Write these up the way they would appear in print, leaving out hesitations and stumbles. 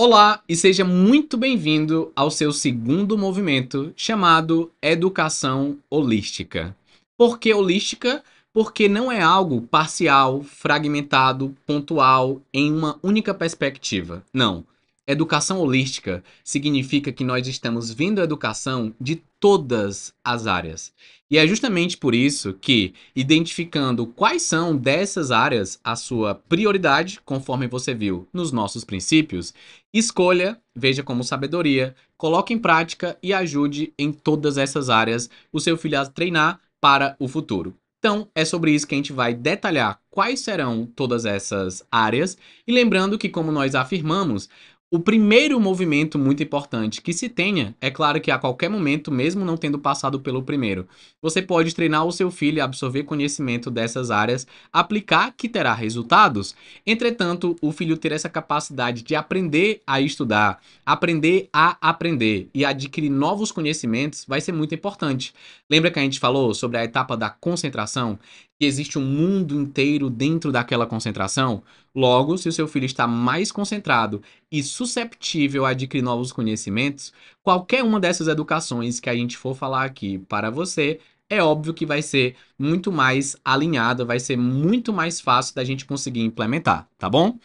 Olá e seja muito bem-vindo ao seu segundo movimento chamado Educação Holística. Por que holística? Porque não é algo parcial, fragmentado, pontual, em uma única perspectiva. Não. Educação holística significa que nós estamos vendo a educação de todas as áreas. E é justamente por isso que, identificando quais são dessas áreas a sua prioridade, conforme você viu nos nossos princípios, escolha, veja como sabedoria, coloque em prática e ajude em todas essas áreas o seu filho a treinar para o futuro. Então, é sobre isso que a gente vai detalhar quais serão todas essas áreas. E lembrando que, como nós afirmamos, o primeiro movimento muito importante que se tenha, é claro que a qualquer momento, mesmo não tendo passado pelo primeiro, você pode treinar o seu filho a absorver conhecimento dessas áreas, aplicar que terá resultados. Entretanto, o filho ter essa capacidade de aprender a estudar, aprender a aprender e adquirir novos conhecimentos vai ser muito importante. Lembra que a gente falou sobre a etapa da concentração? Que existe um mundo inteiro dentro daquela concentração? Logo, se o seu filho está mais concentrado e susceptível a adquirir novos conhecimentos, qualquer uma dessas educações que a gente for falar aqui para você, é óbvio que vai ser muito mais alinhada, vai ser muito mais fácil da gente conseguir implementar, tá bom?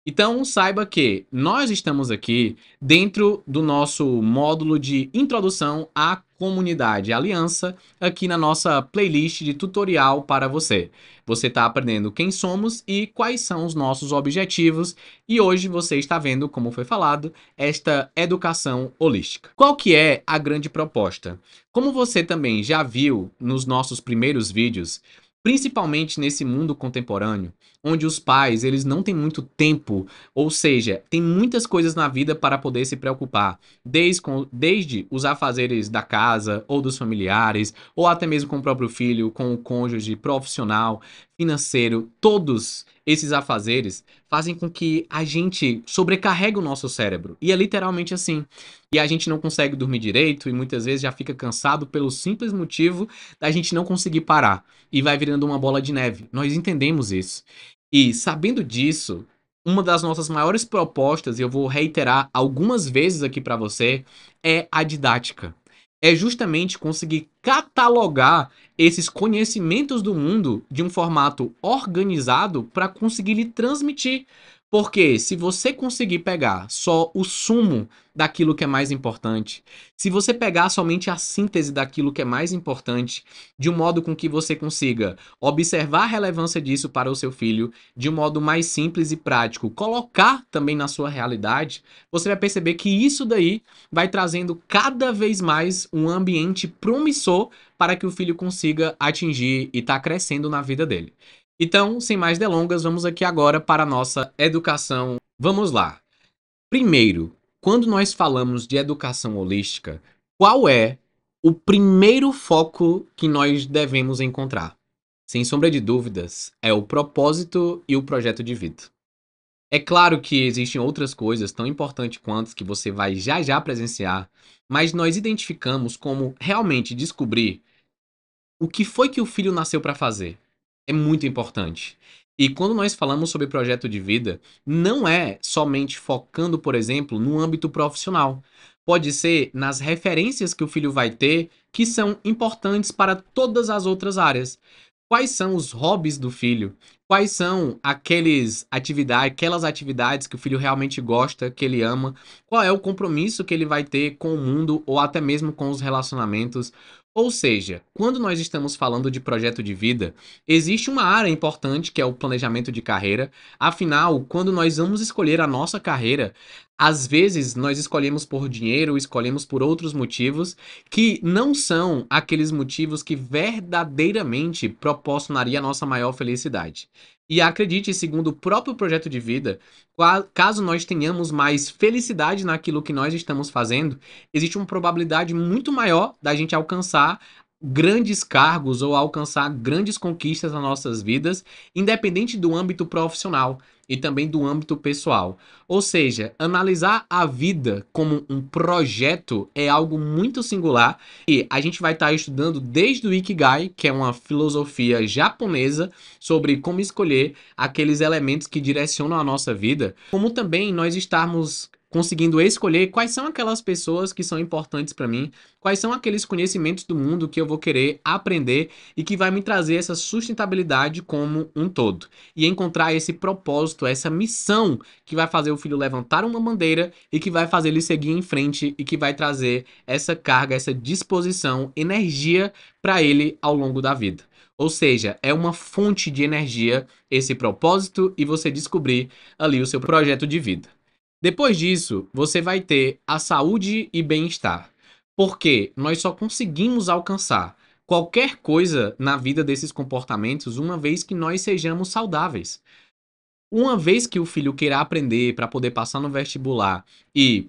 Então, saiba que nós estamos aqui dentro do nosso módulo de introdução à comunidade Aliança, aqui na nossa playlist de tutorial para você. Você está aprendendo quem somos e quais são os nossos objetivos, e hoje você está vendo, como foi falado, esta educação holística. Qual que é a grande proposta? Como você também já viu nos nossos primeiros vídeos, principalmente nesse mundo contemporâneo, onde os pais, eles não têm muito tempo, ou seja, tem muitas coisas na vida para poder se preocupar, desde os afazeres da casa ou dos familiares, ou até mesmo com o próprio filho, com o cônjuge, profissional, financeiro, todos esses afazeres fazem com que a gente sobrecarregue o nosso cérebro. E é literalmente assim. E a gente não consegue dormir direito e muitas vezes já fica cansado pelo simples motivo da gente não conseguir parar. E vai virando uma bola de neve. Nós entendemos isso. E sabendo disso, uma das nossas maiores propostas, e eu vou reiterar algumas vezes aqui para você, é a didática. É justamente conseguir catalogar esses conhecimentos do mundo de um formato organizado para conseguir lhe transmitir. Porque se você conseguir pegar só o sumo daquilo que é mais importante, se você pegar somente a síntese daquilo que é mais importante, de um modo com que você consiga observar a relevância disso para o seu filho, de um modo mais simples e prático, colocar também na sua realidade, você vai perceber que isso daí vai trazendo cada vez mais um ambiente promissor para que o filho consiga atingir e estar crescendo na vida dele. Então, sem mais delongas, vamos aqui agora para a nossa educação. Vamos lá. Primeiro, quando nós falamos de educação holística, qual é o primeiro foco que nós devemos encontrar? Sem sombra de dúvidas, é o propósito e o projeto de vida. É claro que existem outras coisas tão importantes quanto que você vai já já presenciar, mas nós identificamos como realmente descobrir o que foi que o filho nasceu para fazer. É muito importante. E quando nós falamos sobre projeto de vida, não é somente focando, por exemplo, no âmbito profissional. Pode ser nas referências que o filho vai ter, que são importantes para todas as outras áreas. Quais são os hobbies do filho? Quais são aquelas atividades que o filho realmente gosta, que ele ama? Qual é o compromisso que ele vai ter com o mundo ou até mesmo com os relacionamentos? Ou seja, quando nós estamos falando de projeto de vida, existe uma área importante que é o planejamento de carreira. Afinal, quando nós vamos escolher a nossa carreira, às vezes nós escolhemos por dinheiro, escolhemos por outros motivos que não são aqueles motivos que verdadeiramente proporcionaria a nossa maior felicidade. E acredite, segundo o próprio projeto de vida, caso nós tenhamos mais felicidade naquilo que nós estamos fazendo, existe uma probabilidade muito maior da gente alcançar grandes cargos ou alcançar grandes conquistas nas nossas vidas, independente do âmbito profissional e também do âmbito pessoal. Ou seja, analisar a vida como um projeto é algo muito singular e a gente vai estar estudando desde o Ikigai, que é uma filosofia japonesa sobre como escolher aqueles elementos que direcionam a nossa vida, como também nós estarmos conseguindo escolher quais são aquelas pessoas que são importantes para mim, quais são aqueles conhecimentos do mundo que eu vou querer aprender e que vai me trazer essa sustentabilidade como um todo. E encontrar esse propósito, essa missão que vai fazer o filho levantar uma bandeira e que vai fazer ele seguir em frente e que vai trazer essa carga, essa disposição, energia para ele ao longo da vida. Ou seja, é uma fonte de energia esse propósito e você descobrir ali o seu projeto de vida. Depois disso, você vai ter a saúde e bem-estar. Porque nós só conseguimos alcançar qualquer coisa na vida desses comportamentos uma vez que nós sejamos saudáveis. Uma vez que o filho queira aprender para poder passar no vestibular e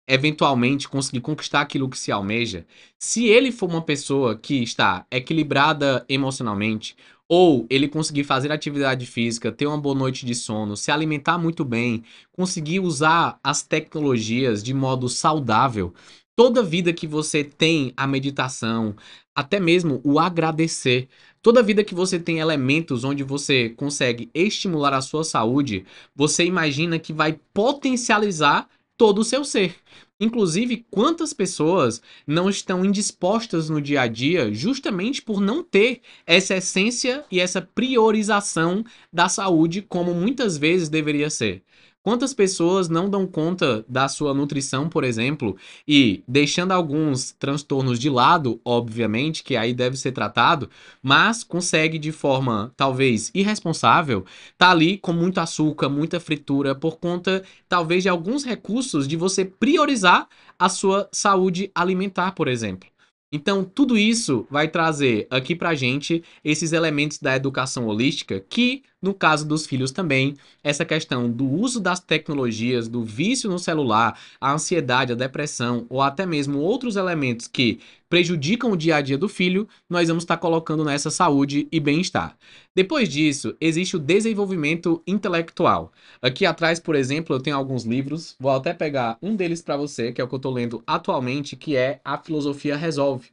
eventualmente conseguir conquistar aquilo que se almeja, se ele for uma pessoa que está equilibrada emocionalmente, ou ele conseguir fazer atividade física, ter uma boa noite de sono, se alimentar muito bem, conseguir usar as tecnologias de modo saudável, toda vida que você tem a meditação, até mesmo o agradecer, toda vida que você tem elementos onde você consegue estimular a sua saúde, você imagina que vai potencializar todo o seu ser. Inclusive, quantas pessoas não estão indispostas no dia a dia justamente por não ter essa essência e essa priorização da saúde como muitas vezes deveria ser? Quantas pessoas não dão conta da sua nutrição, por exemplo, e deixando alguns transtornos de lado, obviamente, que aí deve ser tratado, mas consegue de forma talvez irresponsável, tá ali com muito açúcar, muita fritura, por conta talvez de alguns recursos de você priorizar a sua saúde alimentar, por exemplo. Então, tudo isso vai trazer aqui pra gente esses elementos da educação holística, que, no caso dos filhos também, essa questão do uso das tecnologias, do vício no celular, a ansiedade, a depressão, ou até mesmo outros elementos que prejudicam o dia a dia do filho, nós vamos estar colocando nessa saúde e bem-estar. Depois disso, existe o desenvolvimento intelectual. Aqui atrás, por exemplo, eu tenho alguns livros, vou até pegar um deles para você, que é o que eu estou lendo atualmente, que é A Filosofia Resolve.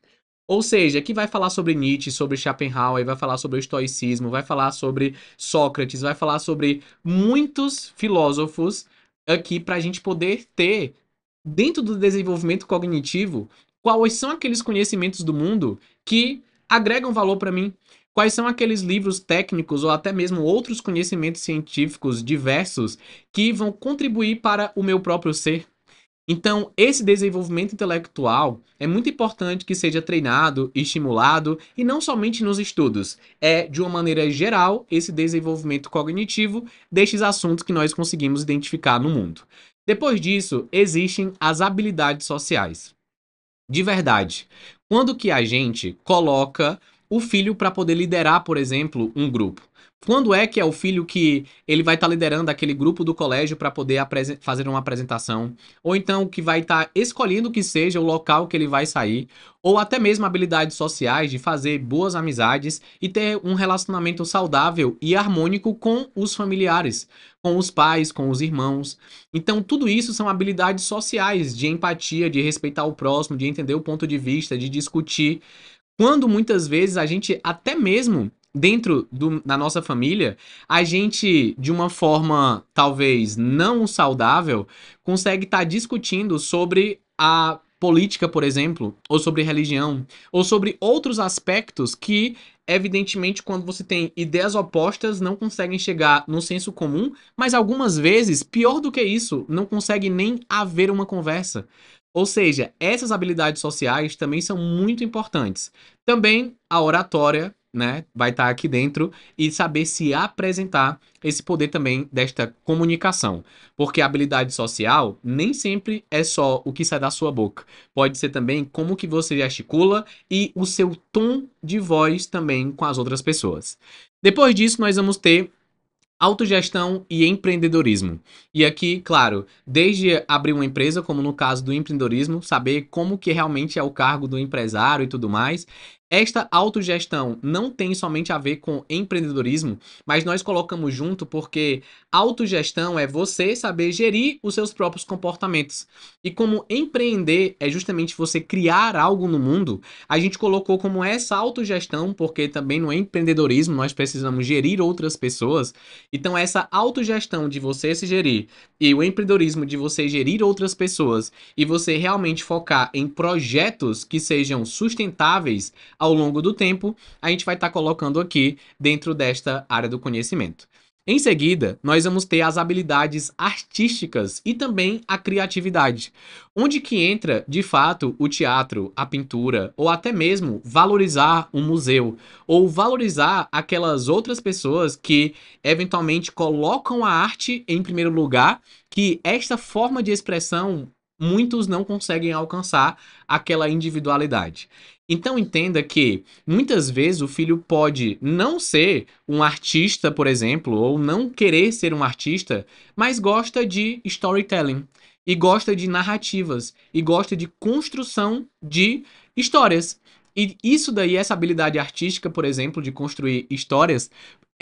Ou seja, que vai falar sobre Nietzsche, sobre Schopenhauer, vai falar sobre o estoicismo, vai falar sobre Sócrates, vai falar sobre muitos filósofos aqui para a gente poder ter, dentro do desenvolvimento cognitivo, quais são aqueles conhecimentos do mundo que agregam valor para mim. Quais são aqueles livros técnicos ou até mesmo outros conhecimentos científicos diversos que vão contribuir para o meu próprio ser? Então, esse desenvolvimento intelectual é muito importante que seja treinado, estimulado, e não somente nos estudos. É, de uma maneira geral, esse desenvolvimento cognitivo destes assuntos que nós conseguimos identificar no mundo. Depois disso, existem as habilidades sociais. De verdade, quando que a gente coloca o filho para poder liderar, por exemplo, um grupo? Quando é que é o filho que ele vai estar liderando aquele grupo do colégio para poder fazer uma apresentação? Ou então que vai estar escolhendo que seja o local que ele vai sair? Ou até mesmo habilidades sociais de fazer boas amizades e ter um relacionamento saudável e harmônico com os familiares, com os pais, com os irmãos. Então, tudo isso são habilidades sociais, de empatia, de respeitar o próximo, de entender o ponto de vista, de discutir. Quando muitas vezes a gente, até mesmo dentro da nossa família, a gente, de uma forma talvez não saudável, consegue estar discutindo sobre a política, por exemplo, ou sobre religião, ou sobre outros aspectos que, evidentemente, quando você tem ideias opostas, não conseguem chegar no senso comum, mas algumas vezes, pior do que isso, não consegue nem haver uma conversa. Ou seja, essas habilidades sociais também são muito importantes. Também a oratória, né, vai estar aqui dentro e saber se apresentar, esse poder também desta comunicação. Porque a habilidade social nem sempre é só o que sai da sua boca. Pode ser também como que você gesticula e o seu tom de voz também com as outras pessoas. Depois disso, nós vamos ter autogestão e empreendedorismo. E aqui, claro, desde abrir uma empresa, como no caso do empreendedorismo, saber como que realmente é o cargo do empresário e tudo mais, Esta autogestão não tem somente a ver com empreendedorismo, mas nós colocamos junto porque autogestão é você saber gerir os seus próprios comportamentos. E como empreender é justamente você criar algo no mundo, a gente colocou como essa autogestão, porque também no empreendedorismo nós precisamos gerir outras pessoas. Então essa autogestão de você se gerir e o empreendedorismo de você gerir outras pessoas e você realmente focar em projetos que sejam sustentáveis ao longo do tempo, a gente vai estar colocando aqui dentro desta área do conhecimento. Em seguida, nós vamos ter as habilidades artísticas e também a criatividade, onde que entra, de fato, o teatro, a pintura, ou até mesmo valorizar um museu, ou valorizar aquelas outras pessoas que eventualmente colocam a arte em primeiro lugar, que esta forma de expressão muitos não conseguem alcançar aquela individualidade. Então entenda que muitas vezes o filho pode não ser um artista, por exemplo, ou não querer ser um artista, mas gosta de storytelling, e gosta de narrativas, e gosta de construção de histórias. E isso daí, essa habilidade artística, por exemplo, de construir histórias,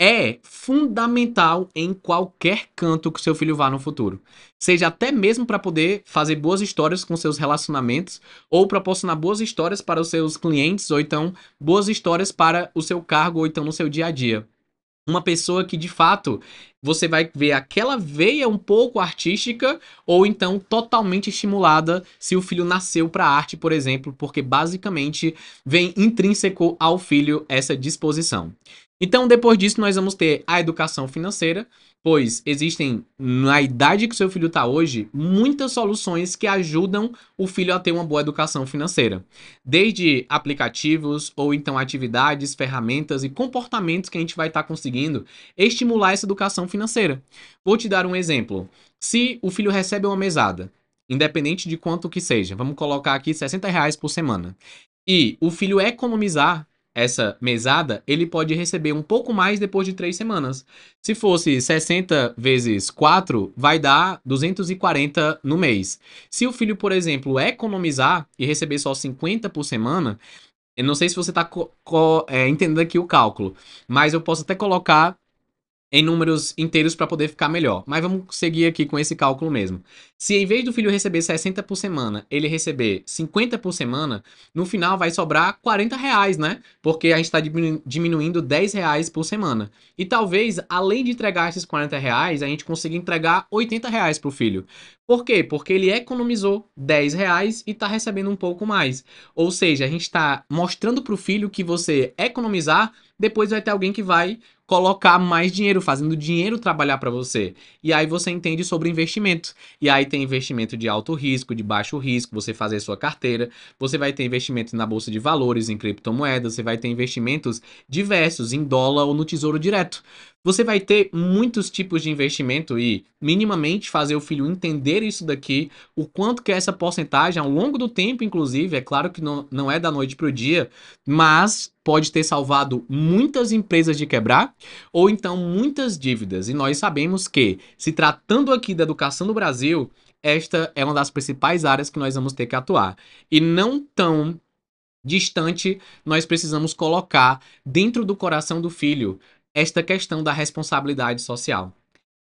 é fundamental em qualquer canto que o seu filho vá no futuro. Seja até mesmo para poder fazer boas histórias com seus relacionamentos, ou proporcionar boas histórias para os seus clientes, ou então boas histórias para o seu cargo, ou então no seu dia a dia. Uma pessoa que de fato você vai ver aquela veia um pouco artística ou então totalmente estimulada se o filho nasceu para arte, por exemplo, porque basicamente vem intrínseco ao filho essa disposição. Então, depois disso, nós vamos ter a educação financeira, pois existem, na idade que o seu filho está hoje, muitas soluções que ajudam o filho a ter uma boa educação financeira. Desde aplicativos ou então atividades, ferramentas e comportamentos que a gente vai estar conseguindo estimular essa educação financeira. Vou te dar um exemplo. Se o filho recebe uma mesada, independente de quanto que seja, vamos colocar aqui R$ 60 por semana, e o filho economizar essa mesada, ele pode receber um pouco mais depois de 3 semanas. Se fosse 60 vezes 4, vai dar 240 no mês. Se o filho, por exemplo, economizar e receber só 50 por semana, eu não sei se você está entendendo aqui o cálculo, mas eu posso até colocar em números inteiros para poder ficar melhor. Mas vamos seguir aqui com esse cálculo mesmo. Se em vez do filho receber 60 por semana, ele receber 50 por semana, no final vai sobrar R$ 40, né? Porque a gente está diminuindo R$ 10 por semana. E talvez, além de entregar esses R$ 40, a gente consiga entregar R$ 80 pro filho. Por quê? Porque ele economizou R$ 10 e está recebendo um pouco mais. Ou seja, a gente está mostrando para o filho que você economizar, depois vai ter alguém que vai colocar mais dinheiro, fazendo o dinheiro trabalhar para você. E aí você entende sobre investimento. E aí tem investimento de alto risco, de baixo risco, você fazer sua carteira, você vai ter investimento na bolsa de valores, em criptomoedas, você vai ter investimentos diversos em dólar ou no tesouro direto. Você vai ter muitos tipos de investimento e minimamente fazer o filho entender isso daqui, o quanto que é essa porcentagem ao longo do tempo, inclusive, é claro que não é da noite para o dia, mas pode ter salvado muitas empresas de quebrar ou então muitas dívidas. E nós sabemos que, se tratando aqui da educação do Brasil, esta é uma das principais áreas que nós vamos ter que atuar. E não tão distante, nós precisamos colocar dentro do coração do filho esta questão da responsabilidade social.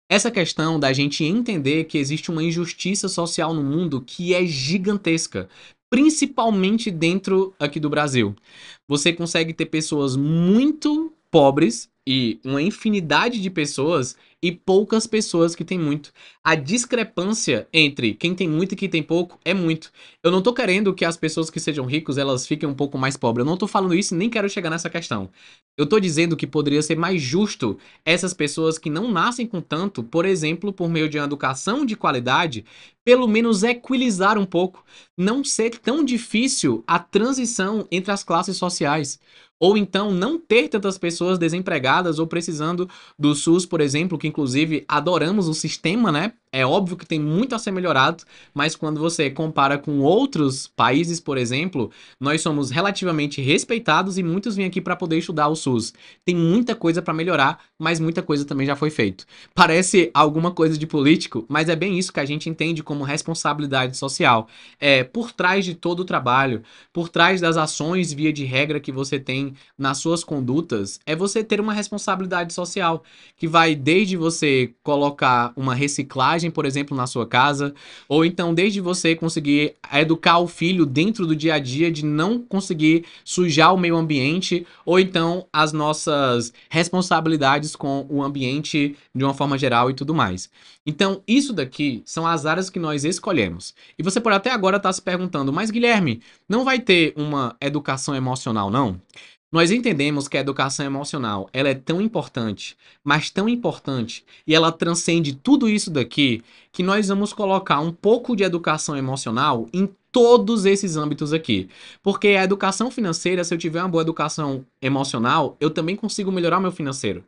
Essa questão da gente entender que existe uma injustiça social no mundo que é gigantesca, principalmente dentro aqui do Brasil. Você consegue ter pessoas muito pobres e uma infinidade de pessoas e poucas pessoas que têm muito. A discrepância entre quem tem muito e quem tem pouco é muito. Eu não tô querendo que as pessoas que sejam ricos elas fiquem um pouco mais pobres. Eu não tô falando isso e nem quero chegar nessa questão. Eu tô dizendo que poderia ser mais justo essas pessoas que não nascem com tanto, por exemplo, por meio de uma educação de qualidade, pelo menos equilibrar um pouco, não ser tão difícil a transição entre as classes sociais. Ou então não ter tantas pessoas desempregadas ou precisando do SUS, por exemplo, que inclusive adoramos o sistema, né? É óbvio que tem muito a ser melhorado, mas quando você compara com outros países, por exemplo, nós somos relativamente respeitados e muitos vêm aqui para poder estudar o SUS. Tem muita coisa para melhorar, mas muita coisa também já foi feito. Parece alguma coisa de político, mas é bem isso que a gente entende como responsabilidade social. É por trás de todo o trabalho, por trás das ações via de regra que você tem nas suas condutas, é você ter uma responsabilidade social, que vai desde você colocar uma reciclagem, por exemplo, na sua casa, ou então desde você conseguir educar o filho dentro do dia a dia de não conseguir sujar o meio ambiente, ou então as nossas responsabilidades com o ambiente de uma forma geral e tudo mais. Então, isso daqui são as áreas que nós escolhemos. E você pode até agora estar se perguntando, mas Guilherme, não vai ter uma educação emocional, não? Nós entendemos que a educação emocional, ela é tão importante, mas tão importante, e ela transcende tudo isso daqui, que nós vamos colocar um pouco de educação emocional em todos esses âmbitos aqui. Porque a educação financeira, se eu tiver uma boa educação emocional, eu também consigo melhorar o meu financeiro.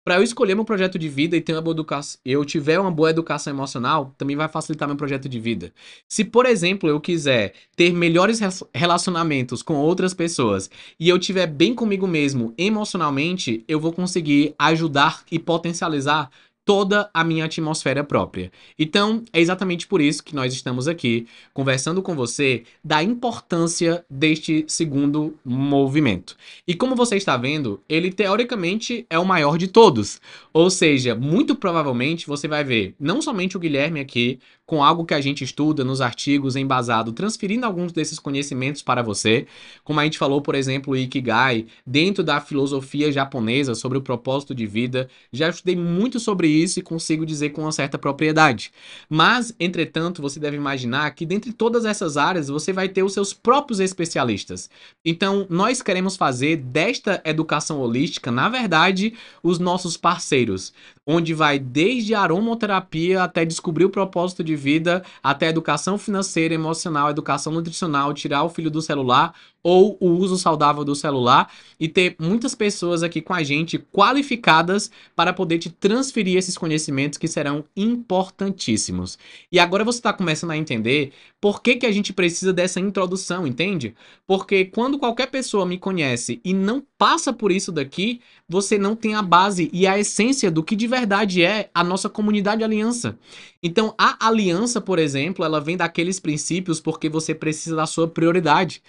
Para eu escolher meu projeto de vida e ter uma boa educação, eu tiver uma boa educação emocional, também vai facilitar meu projeto de vida. Se, por exemplo, eu quiser ter melhores relacionamentos com outras pessoas e eu estiver bem comigo mesmo emocionalmente, eu vou conseguir ajudar e potencializar toda a minha atmosfera própria. Então, é exatamente por isso que nós estamos aqui conversando com você da importância deste segundo movimento. E como você está vendo, ele teoricamente é o maior de todos. Ou seja, muito provavelmente você vai ver não somente o Guilherme aqui com algo que a gente estuda nos artigos embasado, transferindo alguns desses conhecimentos para você, como a gente falou, por exemplo, o Ikigai, dentro da filosofia japonesa sobre o propósito de vida. Já estudei muito sobre isso e consigo dizer com uma certa propriedade. Mas, entretanto, você deve imaginar que dentre todas essas áreas você vai ter os seus próprios especialistas. Então, nós queremos fazer desta educação holística, na verdade, os nossos parceiros, onde vai desde a aromaterapia até descobrir o propósito de vida, até educação financeira, emocional, educação nutricional, tirar o filho do celular ou o uso saudável do celular, e ter muitas pessoas aqui com a gente qualificadas para poder te transferir esses conhecimentos que serão importantíssimos. E agora você está começando a entender por que que a gente precisa dessa introdução, entende? Porque quando qualquer pessoa me conhece e não passa por isso daqui, você não tem a base e a essência do que de verdade é a nossa comunidade aliança. Então, a aliança, por exemplo, ela vem daqueles princípios porque você precisa da sua prioridade.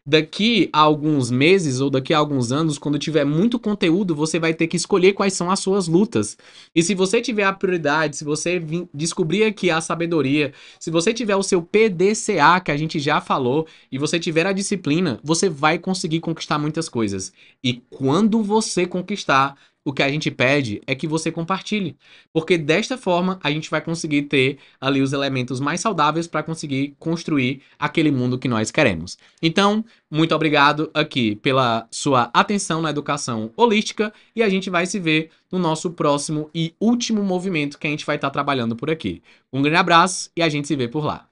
Daqui a alguns meses ou daqui a alguns anos, quando tiver muito conteúdo, você vai ter que escolher quais são as suas lutas. E se você tiver a prioridade, se você descobrir aqui a sabedoria, se você tiver o seu PDCA, que a gente já falou, e você tiver a disciplina, você vai conseguir conquistar muitas coisas. E quando você conquistar, o que a gente pede é que você compartilhe, porque desta forma a gente vai conseguir ter ali os elementos mais saudáveis para conseguir construir aquele mundo que nós queremos. Então, muito obrigado aqui pela sua atenção na educação holística e a gente vai se ver no nosso próximo e último movimento que a gente vai estar trabalhando por aqui. Um grande abraço e a gente se vê por lá.